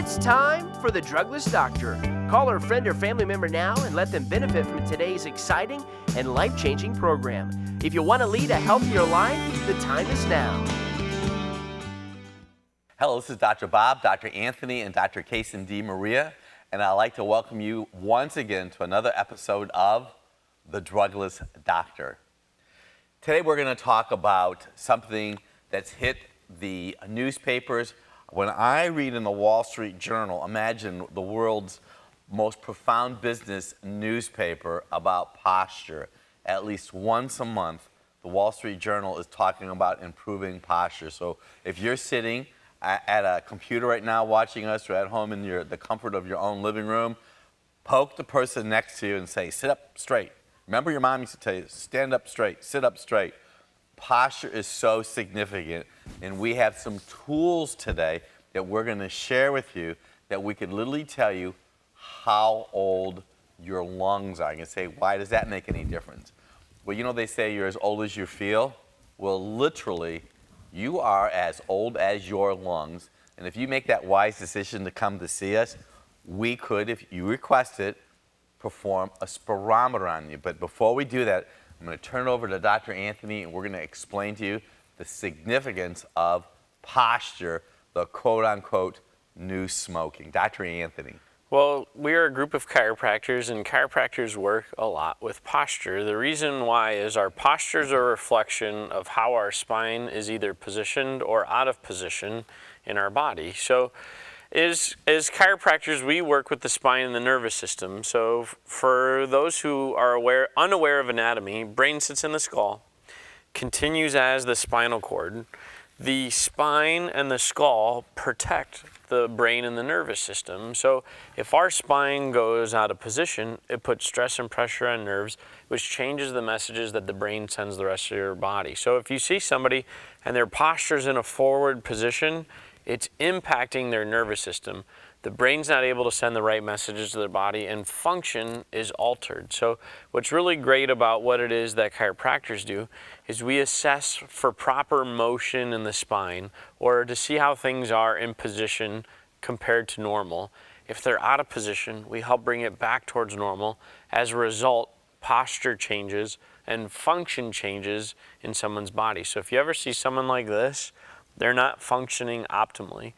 It's time for the Drugless Doctor. Call a friend or family member now and let them benefit from today's exciting and life-changing program. If you want to lead a healthier life, the time is now. Hello, this is Dr. Bob, Dr. Anthony, and Dr. Kason D. Maria, and I'd like to welcome you once again to another episode of the Drugless Doctor. Today we're going to talk about something that's hit the newspapers. When I read in the Wall Street Journal, imagine the world's most profound business newspaper about posture. At least once a month, the Wall Street Journal is talking about improving posture. So if you're sitting at a computer right now watching us, or at home in the comfort of your own living room, poke the person next to you and say, sit up straight. Remember your mom used to tell you, stand up straight, sit up straight. Posture is so significant, and we have some tools today that we're going to share with you that we could literally tell you how old your lungs are. You can say, why does that make any difference? Well, you know they say you're as old as you feel. Well, literally, you are as old as your lungs, and if you make that wise decision to come to see us, we could, if you request it, perform a spirometer on you. But before we do that, I'm going to turn it over to Dr. Anthony, and we're going to explain to you the significance of posture, the quote-unquote new smoking. Dr. Anthony. Well, we are a group of chiropractors, and chiropractors work a lot with posture. The reason why is our posture is a reflection of how our spine is either positioned or out of position in our body. So as chiropractors, we work with the spine and the nervous system. So for those who are unaware of anatomy, brain sits in the skull, continues as the spinal cord. The spine and the skull protect the brain and the nervous system. So if our spine goes out of position, it puts stress and pressure on nerves, which changes the messages that the brain sends the rest of your body. So if you see somebody and their posture's in a forward position, it's impacting their nervous system. The brain's not able to send the right messages to their body, and function is altered. So what's really great about what it is that chiropractors do is we assess for proper motion in the spine, or to see how things are in position compared to normal. If they're out of position, we help bring it back towards normal. As a result, posture changes and function changes in someone's body. So if you ever see someone like this, they're not functioning optimally.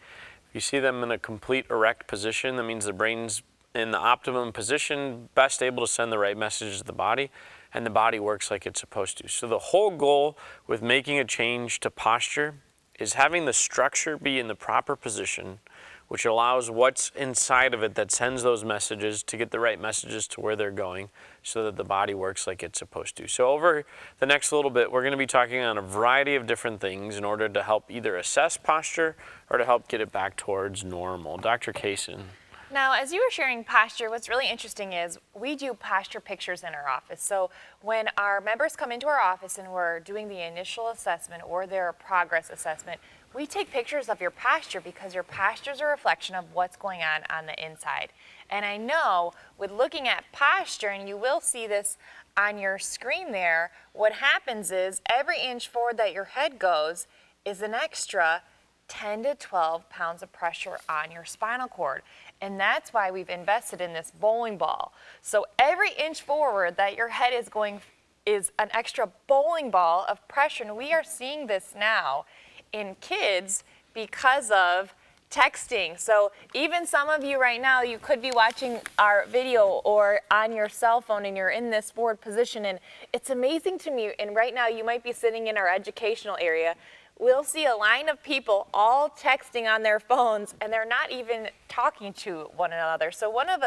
If you see them in a complete erect position, that means the brain's in the optimum position, best able to send the right messages to the body, and the body works like it's supposed to. So the whole goal with making a change to posture is having the structure be in the proper position, which allows what's inside of it that sends those messages to get the right messages to where they're going so that the body works like it's supposed to. So over the next little bit, we're going to be talking on a variety of different things in order to help either assess posture or to help get it back towards normal. Dr. Kason. Now, as you were sharing posture, what's really interesting is we do posture pictures in our office. So when our members come into our office and we're doing the initial assessment or their progress assessment, we take pictures of your posture because your posture is a reflection of what's going on the inside. And I know with looking at posture, and you will see this on your screen there, what happens is every inch forward that your head goes is an extra 10 to 12 pounds of pressure on your spinal cord. And that's why we've invested in this bowling ball. So every inch forward that your head is going is an extra bowling ball of pressure. And we are seeing this now in kids because of texting. So even some of you right now, you could be watching our video or on your cell phone and you're in this forward position. And it's amazing to me. And right now you might be sitting in our educational area. We'll see a line of people all texting on their phones and they're not even talking to one another. So one of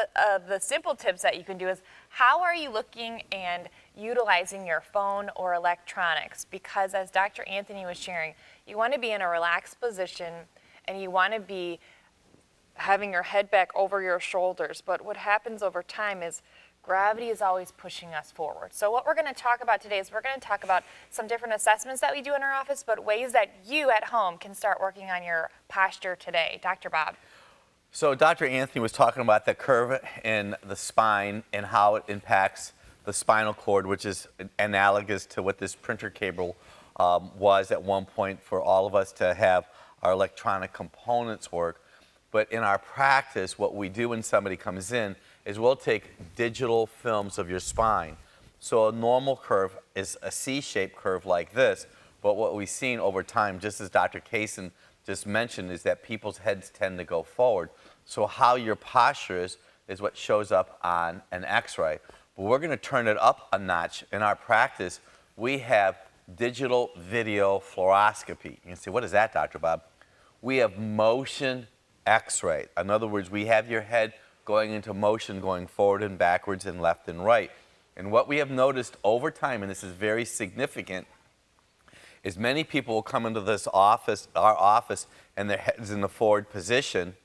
the simple tips that you can do is, how are you looking and utilizing your phone or electronics? Because as Dr. Anthony was sharing, you want to be in a relaxed position and you want to be having your head back over your shoulders. But what happens over time is gravity is always pushing us forward. So what we're going to talk about today is we're going to talk about some different assessments that we do in our office, but ways that you at home can start working on your posture today. Dr. Bob. So Dr. Anthony was talking about the curve in the spine and how it impacts the spinal cord, which is analogous to what this printer cable was at one point for all of us to have our electronic components work. But in our practice, what we do when somebody comes in is we'll take digital films of your spine. So a normal curve is a C-shaped curve like this, but what we've seen over time, just as Dr. Kaysen just mentioned, is that people's heads tend to go forward. So how your posture is what shows up on an x-ray. But we're going to turn it up a notch. In our practice, we have digital video fluoroscopy. You can say, what is that, Dr. Bob? We have motion x-ray. In other words, we have your head going into motion, going forward and backwards and left and right. And what we have noticed over time, and this is very significant, is many people will come into this office, our office, and their head's in the forward position.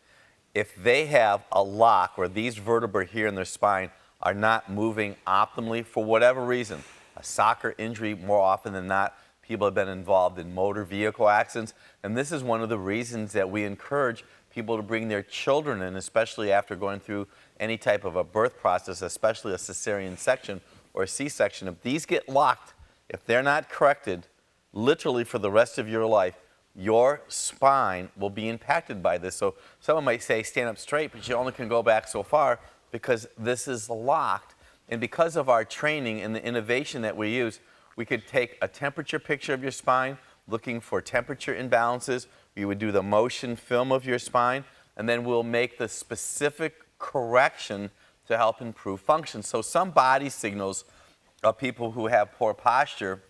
If they have a lock where these vertebrae here in their spine are not moving optimally for whatever reason, a soccer injury more often than not, people have been involved in motor vehicle accidents, and this is one of the reasons that we encourage people to bring their children in, especially after going through any type of a birth process, especially a cesarean section or a C-section. If these get locked, if they're not corrected, literally for the rest of your life, your spine will be impacted by this. So someone might say, stand up straight, but you only can go back so far because this is locked. And because of our training and the innovation that we use, we could take a temperature picture of your spine, looking for temperature imbalances. We would do the motion film of your spine, and then we'll make the specific correction to help improve function. So some body signals of people who have poor posture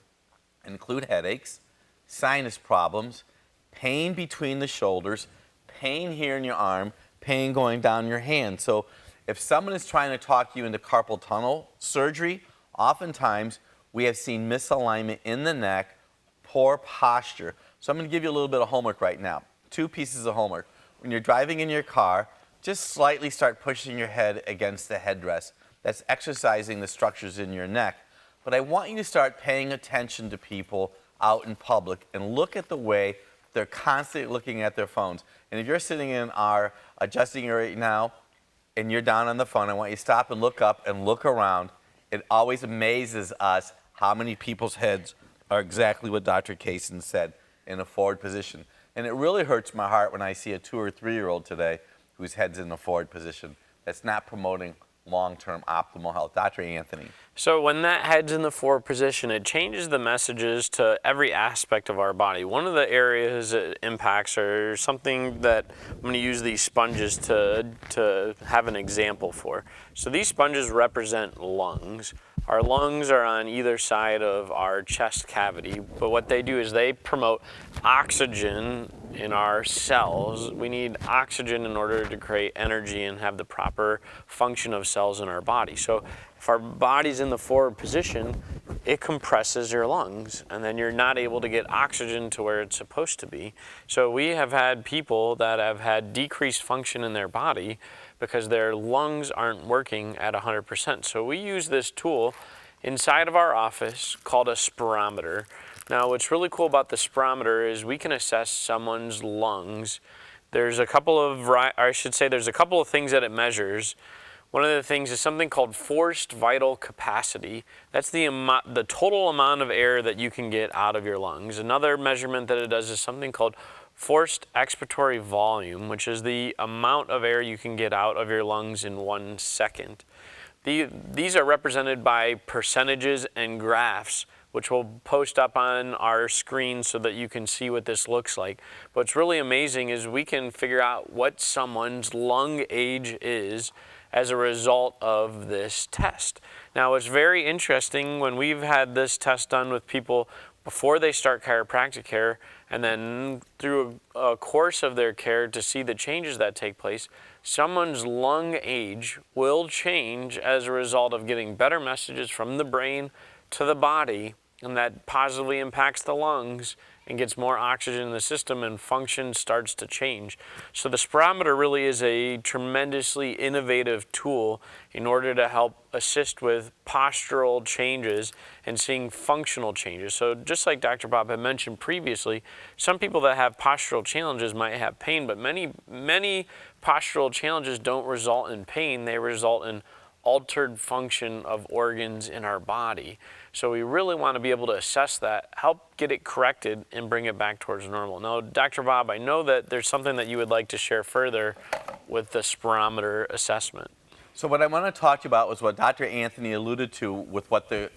include headaches, sinus problems, pain between the shoulders, pain here in your arm, pain going down your hand. So if someone is trying to talk you into carpal tunnel surgery, oftentimes we have seen misalignment in the neck, poor posture. So I'm going to give you a little bit of homework right now. 2 pieces of homework. When you're driving in your car, just slightly start pushing your head against the headrest. That's exercising the structures in your neck. But I want you to start paying attention to people out in public and look at the way they're constantly looking at their phones. And if you're sitting in our adjusting area right now and you're down on the phone, I want you to stop and look up and look around. It always amazes us how many people's heads are exactly what Dr. Kaysen said, in a forward position. And it really hurts my heart when I see a 2 or 3-year-old today whose head's in the forward position. That's not promoting long-term optimal health. Dr. Anthony. So when that head's in the forward position, it changes the messages to every aspect of our body. One of the areas it impacts are something that I'm going to use these sponges to have an example for. So these sponges represent lungs. Our lungs are on either side of our chest cavity, but what they do is they promote oxygen in our cells. We need oxygen in order to create energy and have the proper function of cells in our body. So if our body's in the forward position, it compresses your lungs, and then you're not able to get oxygen to where it's supposed to be. So we have had people that have had decreased function in their body because their lungs aren't working at 100%. So we use this tool inside of our office called a spirometer. Now, what's really cool about the spirometer is we can assess someone's lungs. There's a couple of things that it measures. One of the things is something called forced vital capacity. That's the total amount of air that you can get out of your lungs. Another measurement that it does is something called forced expiratory volume, which is the amount of air you can get out of your lungs in 1 second. These are represented by percentages and graphs, which we'll post up on our screen so that you can see what this looks like. But what's really amazing is we can figure out what someone's lung age is as a result of this test. Now, it's very interesting when we've had this test done with people before they start chiropractic care, and then through a course of their care to see the changes that take place, someone's lung age will change as a result of getting better messages from the brain to the body, and that positively impacts the lungs and gets more oxygen in the system, and function starts to change. So the spirometer really is a tremendously innovative tool in order to help assist with postural changes and seeing functional changes. So just like Dr. Bob had mentioned previously, some people that have postural challenges might have pain, but many postural challenges don't result in pain. They result in altered function of organs in our body. So we really want to be able to assess that, help get it corrected, and bring it back towards normal. Now, Dr. Bob, I know that there's something that you would like to share further with the spirometer assessment. So what I want to talk to you about was what Dr. Anthony alluded to with what the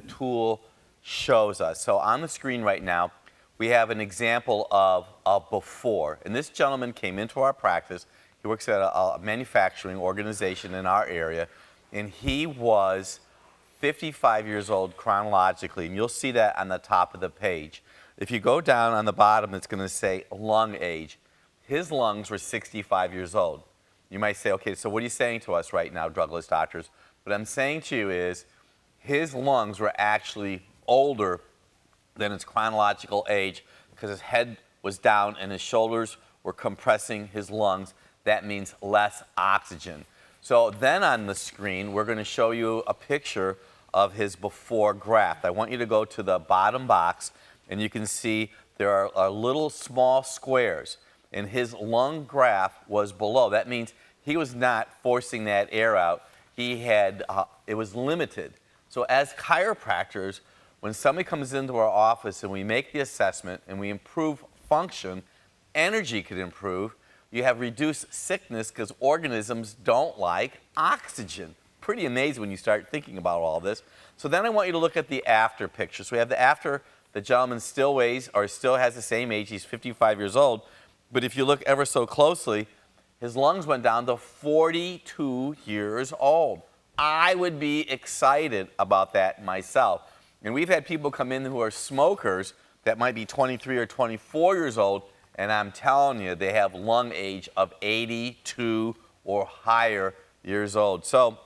tool shows us. So on the screen right now, we have an example of a before. And this gentleman came into our practice. He works at a manufacturing organization in our area, and he was 55 years old chronologically, and you'll see that on the top of the page. If you go down on the bottom, it's going to say lung age. His lungs were 65 years old. You might say, okay, so what are you saying to us right now, drugless doctors? What I'm saying to you is his lungs were actually older than his chronological age because his head was down and his shoulders were compressing his lungs. That means less oxygen. So then on the screen, we're going to show you a picture of his before graph. I want you to go to the bottom box, and you can see there are little small squares, and his lung graph was below. That means he was not forcing that air out. He had, it was limited. So as chiropractors, when somebody comes into our office and we make the assessment and we improve function, energy could improve. You have reduced sickness because organisms don't like oxygen. Pretty amazing when you start thinking about all this. So then I want you to look at the after picture. So we have the after. The gentleman still weighs or still has the same age. He's 55 years old. But if you look ever so closely, his lungs went down to 42 years old. I would be excited about that myself. And we've had people come in who are smokers that might be 23 or 24 years old, and I'm telling you, they have lung age of 82 or higher years old. So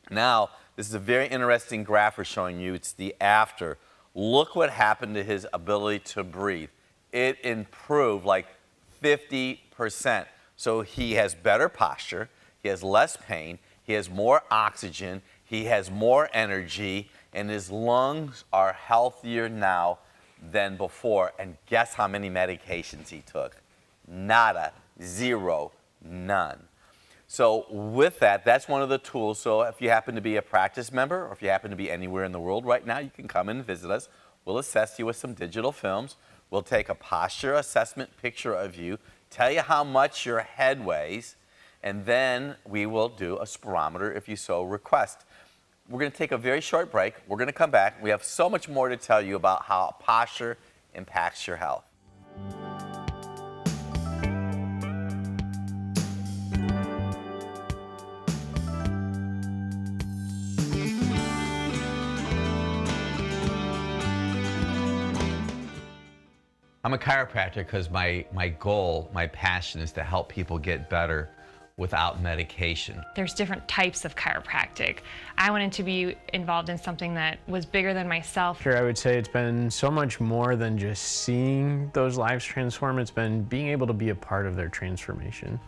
now, this is a very interesting graph we're showing you. It's the after. Look what happened to his ability to breathe. It improved like 50%. So he has better posture, he has less pain, he has more oxygen, he has more energy, and his lungs are healthier now than before. And guess how many medications he took? Nada, zero, none. So with that, that's one of the tools. So if you happen to be a practice member, or if you happen to be anywhere in the world right now, you can come in and visit us. We'll assess you with some digital films. We'll take a posture assessment picture of you, tell you how much your head weighs, and then we will do a spirometer if you so request. We're going to take a very short break. We're going to come back. We have so much more to tell you about how posture impacts your health. I'm a chiropractor because my goal, my passion is to help people get better without medication. There's different types of chiropractic. I wanted to be involved in something that was bigger than myself. I would say it's been so much more than just seeing those lives transform. It's been being able to be a part of their transformation.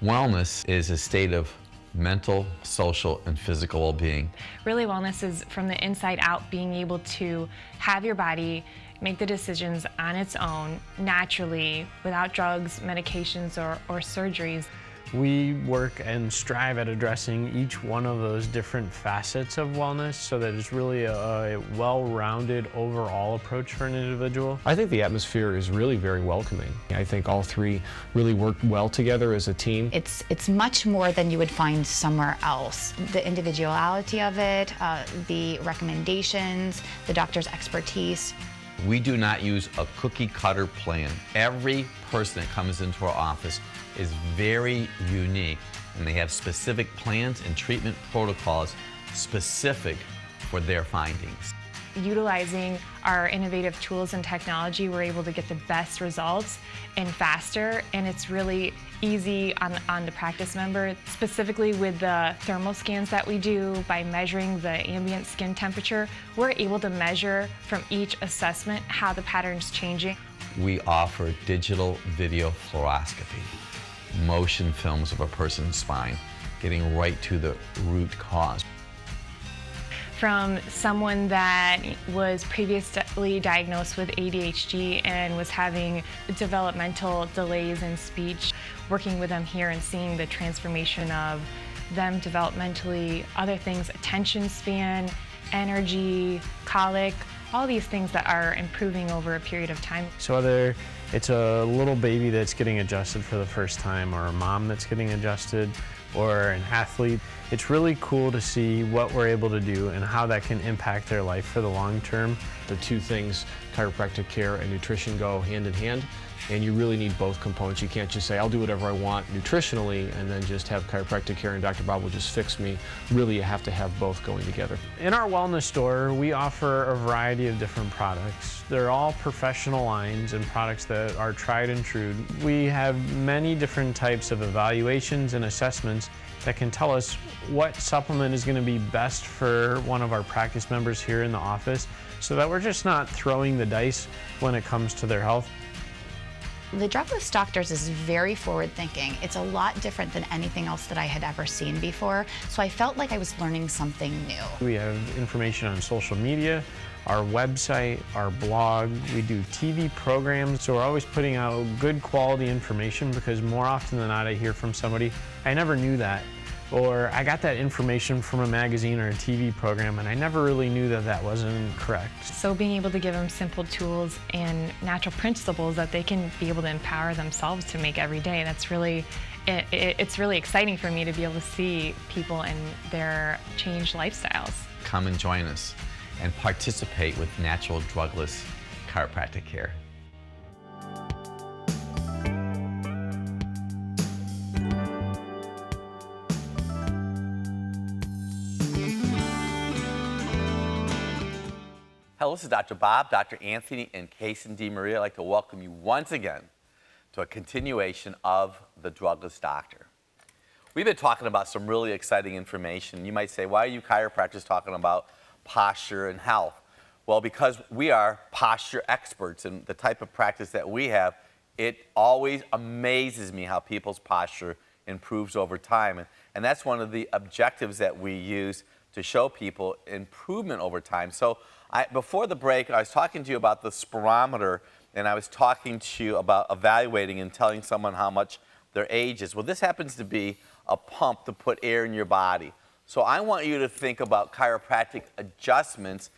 Wellness is a state of mental, social, and physical well-being. Really, wellness is from the inside out, being able to have your body make the decisions on its own, naturally, without drugs, medications, or surgeries. We work and strive at addressing each one of those different facets of wellness so that it's really a well-rounded overall approach for an individual. I think the atmosphere is really very welcoming. I think all three really work well together as a team. It's much more than you would find somewhere else. The individuality of it, the recommendations, the doctor's expertise. We do not use a cookie cutter plan. Every person that comes into our office is very unique, and they have specific plans and treatment protocols specific for their findings. Utilizing our innovative tools and technology, we're able to get the best results and faster, and it's really easy on the practice member, specifically with the thermal scans that we do. By measuring the ambient skin temperature, we're able to measure from each assessment how the pattern's changing. We offer digital video fluoroscopy, motion films of a person's spine, getting right to the root cause. From someone that was previously diagnosed with ADHD and was having developmental delays in speech, working with them here and seeing the transformation of them developmentally, other things, attention span, energy, colic, all these things that are improving over a period of time. So whether it's a little baby that's getting adjusted for the first time, or a mom that's getting adjusted, or an athlete, it's really cool to see what we're able to do and how that can impact their life for the long term. The two things, chiropractic care and nutrition, go hand in hand, and you really need both components. You can't just say, I'll do whatever I want nutritionally and then just have chiropractic care and Dr. Bob will just fix me. Really, you have to have both going together. In our wellness store, we offer a variety of different products. They're all professional lines and products that are tried and true. We have many different types of evaluations and assessments that can tell us what supplement is going to be best for one of our practice members here in the office, so that we're just not throwing the dice when it comes to their health. The Drugless Doctors is very forward-thinking. It's a lot different than anything else that I had ever seen before, so I felt like I was learning something new. We have information on social media, our website, our blog. We do TV programs, so we're always putting out good quality information, because more often than not I hear from somebody, I never knew that, or I got that information from a magazine or a TV program and I never really knew that that wasn't correct. So being able to give them simple tools and natural principles that they can be able to empower themselves to make every day, that's really, it's really exciting for me to be able to see people and their changed lifestyles. Come and join us and participate with natural drugless chiropractic care. Hello, this is Dr. Bob, Dr. Anthony, and Kason DeMaria. I'd like to welcome you once again to a continuation of The Drugless Doctor. We've been talking about some really exciting information. You might say, why are you chiropractors talking about posture and health? Well, because we are posture experts, and the type of practice that we have, it always amazes me how people's posture improves over time. And that's one of the objectives that we use to show people improvement over time. So before the break, I was talking to you about the spirometer, and I was talking to you about evaluating and telling someone how much their age is. Well, this happens to be a pump to put air in your body. So I want you to think about chiropractic adjustments,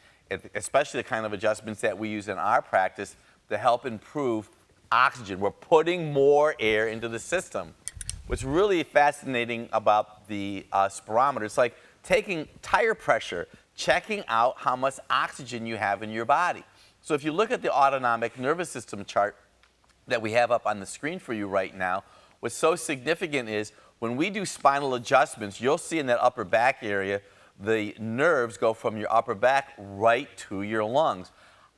especially the kind of adjustments that we use in our practice to help improve oxygen. We're putting more air into the system. What's really fascinating about the spirometer, it's like taking tire pressure, checking out how much oxygen you have in your body. So if you look at the autonomic nervous system chart that we have up on the screen for you right now, what's so significant is when we do spinal adjustments, you'll see in that upper back area, the nerves go from your upper back right to your lungs.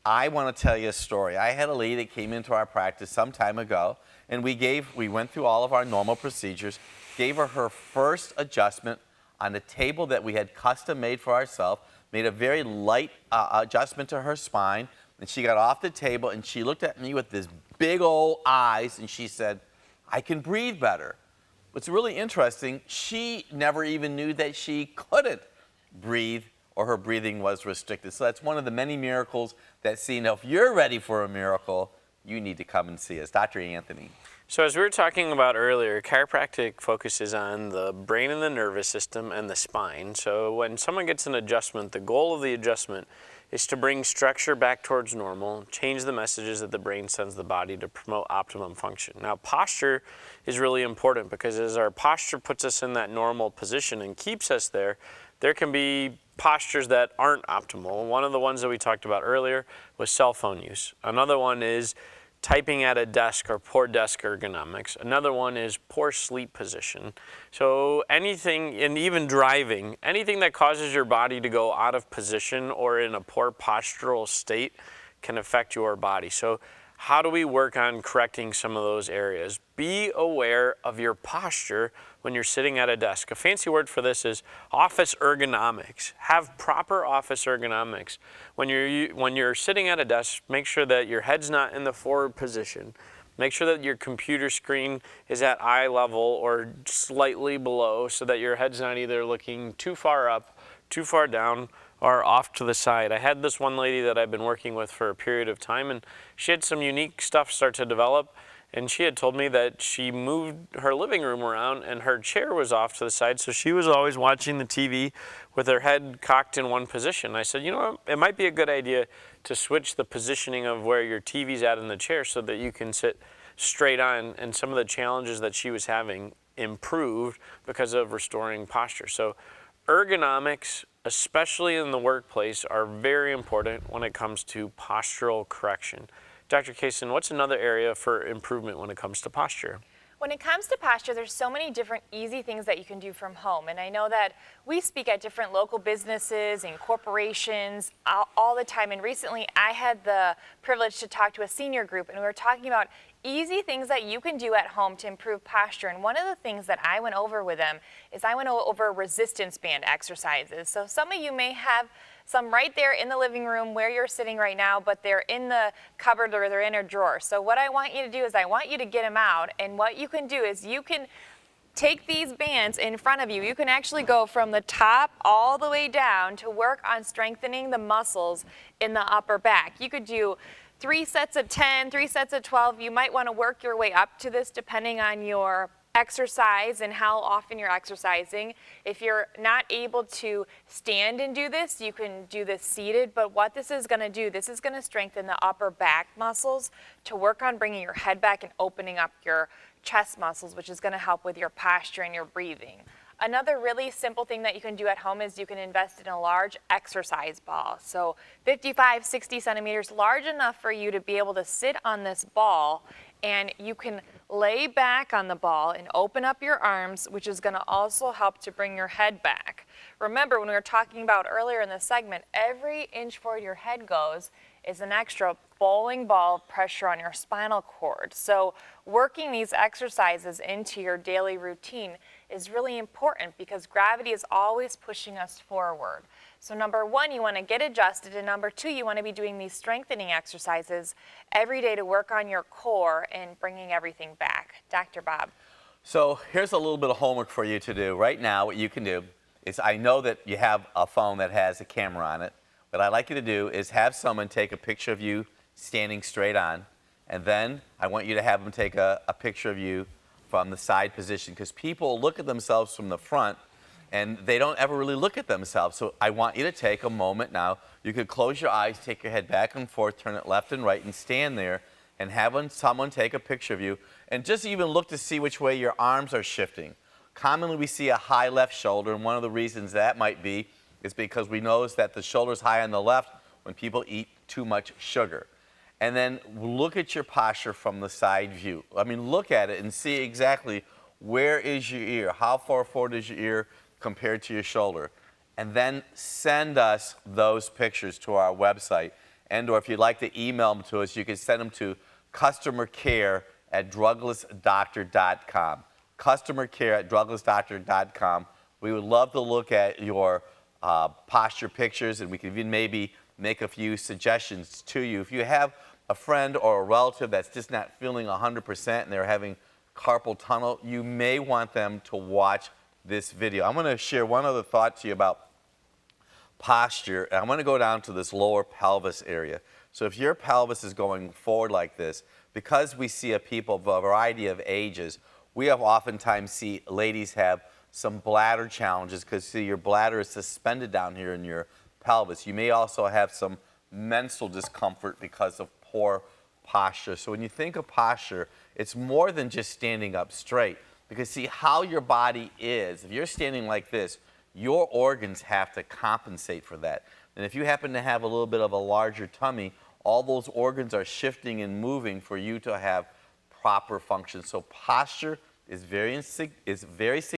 I want to tell you a story. I had a lady that came into our practice some time ago, and we went through all of our normal procedures, gave her her first adjustment on a table that we had custom made for ourselves, made a very light adjustment to her spine, and she got off the table and she looked at me with this big old eyes and she said, I can breathe better. What's really interesting, she never even knew that she couldn't breathe or her breathing was restricted. So that's one of the many miracles that see. Now, if you're ready for a miracle, you need to come and see us. Dr. Anthony. So as we were talking about earlier, chiropractic focuses on the brain and the nervous system and the spine. So when someone gets an adjustment, the goal of the adjustment is to bring structure back towards normal, change the messages that the brain sends the body to promote optimum function. Now, posture is really important because as our posture puts us in that normal position and keeps us there, there can be postures that aren't optimal. One of the ones that we talked about earlier was cell phone use. Another one is typing at a desk or poor desk ergonomics. Another one is poor sleep position. So anything, and even driving, anything that causes your body to go out of position or in a poor postural state can affect your body. So how do we work on correcting some of those areas? Be aware of your posture when you're sitting at a desk. A fancy word for this is office ergonomics. Have proper office ergonomics. When you're sitting at a desk, make sure that your head's not in the forward position. Make sure that your computer screen is at eye level or slightly below so that your head's not either looking too far up, too far down, or off to the side. I had this one lady that I've been working with for a period of time, and she had some unique stuff start to develop, And she had told me that she moved her living room around and her chair was off to the side, so she was always watching the TV with her head cocked in one position. I said, you know what, it might be a good idea to switch the positioning of where your TV's at in the chair so that you can sit straight on, and some of the challenges that she was having improved because of restoring posture. So ergonomics, especially in the workplace, are very important when it comes to postural correction. Dr. Kaysen, what's another area for improvement when it comes to posture? When it comes to posture, there's so many different easy things that you can do from home. And I know that we speak at different local businesses and corporations all the time. And recently I had the privilege to talk to a senior group, and we were talking about easy things that you can do at home to improve posture. And one of the things that I went over with them is I went over resistance band exercises. So some of you may have some right there in the living room where you're sitting right now, but they're in the cupboard or they're in a drawer. So what I want you to do is I want you to get them out, and what you can do is you can take these bands in front of you. You can actually go from the top all the way down to work on strengthening the muscles in the upper back. You could do 3 sets of 10, 3 sets of 12. You might want to work your way up to this depending on your exercise and how often you're exercising. If you're not able to stand and do this, you can do this seated, but what this is going to do, this is going to strengthen the upper back muscles to work on bringing your head back and opening up your chest muscles, which is going to help with your posture and your breathing. Another really simple thing that you can do at home is you can invest in a large exercise ball. So 55, 60 centimeters, large enough for you to be able to sit on this ball, and you can lay back on the ball and open up your arms, which is going to also help to bring your head back. Remember, when we were talking about earlier in the segment, every inch forward your head goes is an extra bowling ball of pressure on your spinal cord. So working these exercises into your daily routine is really important because gravity is always pushing us forward. So number one, you want to get adjusted, and number two, you want to be doing these strengthening exercises every day to work on your core and bringing everything back. Dr. Bob. So here's a little bit of homework for you to do. Right now, what you can do is, I know that you have a phone that has a camera on it. What I'd like you to do is have someone take a picture of you standing straight on, and then I want you to have them take a picture of you from the side position, because people look at themselves from the front and they don't ever really look at themselves. So I want you to take a moment now. You could close your eyes, take your head back and forth, turn it left and right, and stand there and have someone take a picture of you, and just even look to see which way your arms are shifting. Commonly we see a high left shoulder, and one of the reasons that might be is because we notice that the shoulder's high on the left when people eat too much sugar. And then look at your posture from the side view. I mean, look at it and see exactly where is your ear, how far forward is your ear compared to your shoulder. And then send us those pictures to our website. And or if you'd like to email them to us, you can send them to customercare@druglessdoctor.com. Customercare@druglessdoctor.com. We would love to look at your posture pictures, and we can even maybe make a few suggestions to you. If you have a friend or a relative that's just not feeling 100% and they're having carpal tunnel, you may want them to watch this video. I'm going to share one other thought to you about posture, and I'm going to go down to this lower pelvis area. So if your pelvis is going forward like this, because we see people of a variety of ages, we have oftentimes see ladies have some bladder challenges because, see, your bladder is suspended down here in your pelvis. You may also have some mental discomfort because of poor posture. So when you think of posture, it's more than just standing up straight, because see how your body is. If you're standing like this, your organs have to compensate for that. And if you happen to have a little bit of a larger tummy, all those organs are shifting and moving for you to have proper function. So posture is very significant.